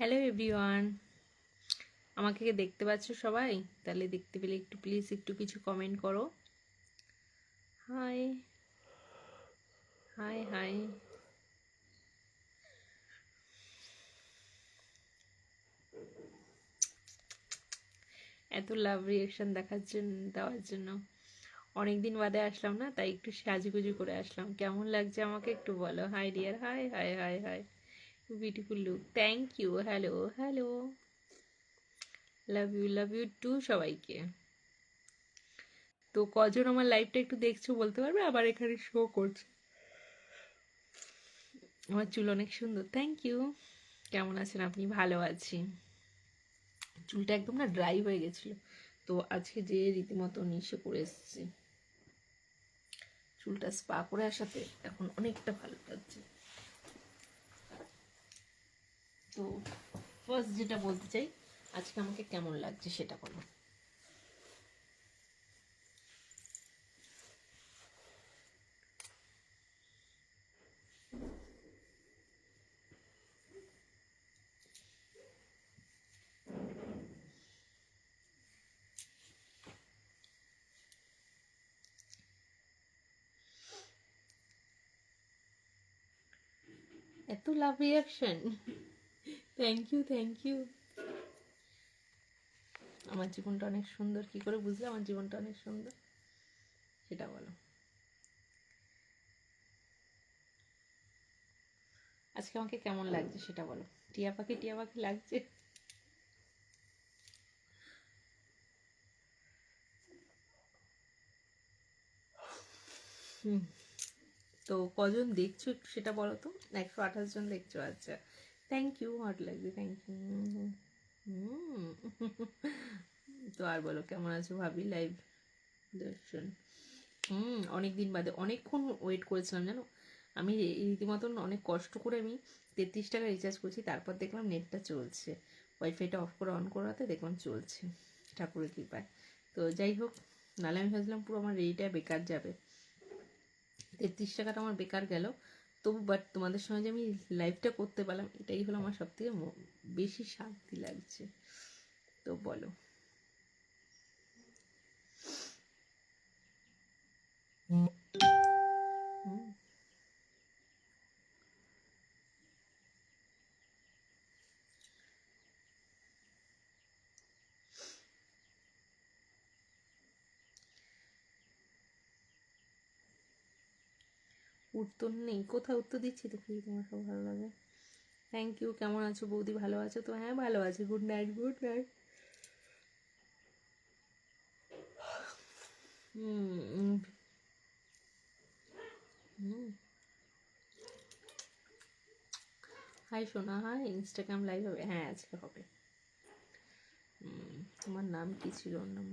Hello everyone, আমাকে কি দেখতে পাচ্ছ সবাই? তাহলে দেখতে পেলে একটু প্লিজ একটু কিছু কমেন্ট করো। High hi high. এত লাভ রিয়েকশন দেওয়ার জন্য অনেকদিন বাদে আসলাম না, তাই একটু সাজুগুজু করে আসলাম। কেমন লাগছে আমাকে একটু বলো। Hi dear, hi hi hi hi. Beautiful look, thank you. Hello hello, love you too সবাইকে। তো কজন আমার লাইভটা একটু দেখছো বলতে পারবে? আবার এখানে শো করছে। আমার চুল অনেক সুন্দর, থ্যাংক ইউ। কেমন আছেন আপনি? ভালো আছি। চুলটা একদম না ড্রাই হয়ে গেছিল, তো আজকে যে রীতিমতো নিশে করে এসেছি। চুলটা স্পা করে আসাতে এখন অনেকটা ভালো লাগছে। তো ফার্স্ট যেটা বলতে চাই, আজকে আমাকে কেমন লাগছে সেটা বলো। এত love reaction, thank you thank you. আমার জীবনটা অনেক সুন্দর, কি করে বুঝলে আমার জীবনটা অনেক সুন্দর সেটা বলো। আজকে আমাকে কেমন লাগছে সেটা বলো। টিয়া পাখি লাগছে। হুম, তো কজন দেখছো একটু সেটা বলো তো। 128 জন দেখছো, আচ্ছা থ্যাংক ইউ, হট লাগবে, থ্যাংক ইউ। হুম। তো আর বলো, কেমন আছো ভাবি? লাইভ দর্শন, অনেক দিন বাদে অনেকক্ষণ ওয়েট করেছিলাম জানো। আমি রীতিমতন অনেক কষ্ট করে আমি 33 টাকা রিচার্জ করছি, তারপর দেখলাম নেটটা চলছে। ওয়াইফাইটা অফ করে অন করাতে দেখলাম চলছে, ঠাকুরের কৃপায়। তো যাই হোক, নাহলে আমি ভাবছিলাম পুরো আমার রেডিটা বেকার যাবে। 33 টাকাটা আমার বেকার গেল। তবু বাট তোমাদের সঙ্গে যে আমি লাইভটা করতে পারলাম, এটাই হলো আমার সব থেকে বেশি শান্তি লাগছে। তো বলো। হুম, উত্তর নেই, কোথাও উত্তর দিচ্ছি তো কি তোমার সব ভালো লাগে। Thank you. কেমন আছো বৌদি? ভালো আছো তো? হ্যাঁ ভালো আছি, গুড নাইট গুড নাইট। হুম হুম। হাই সোনা, হাই। ইনস্টাগ্রাম লাইভ হবে? হ্যাঁ আজকে হবে। তোমার নাম কি ছিল? ওর নাম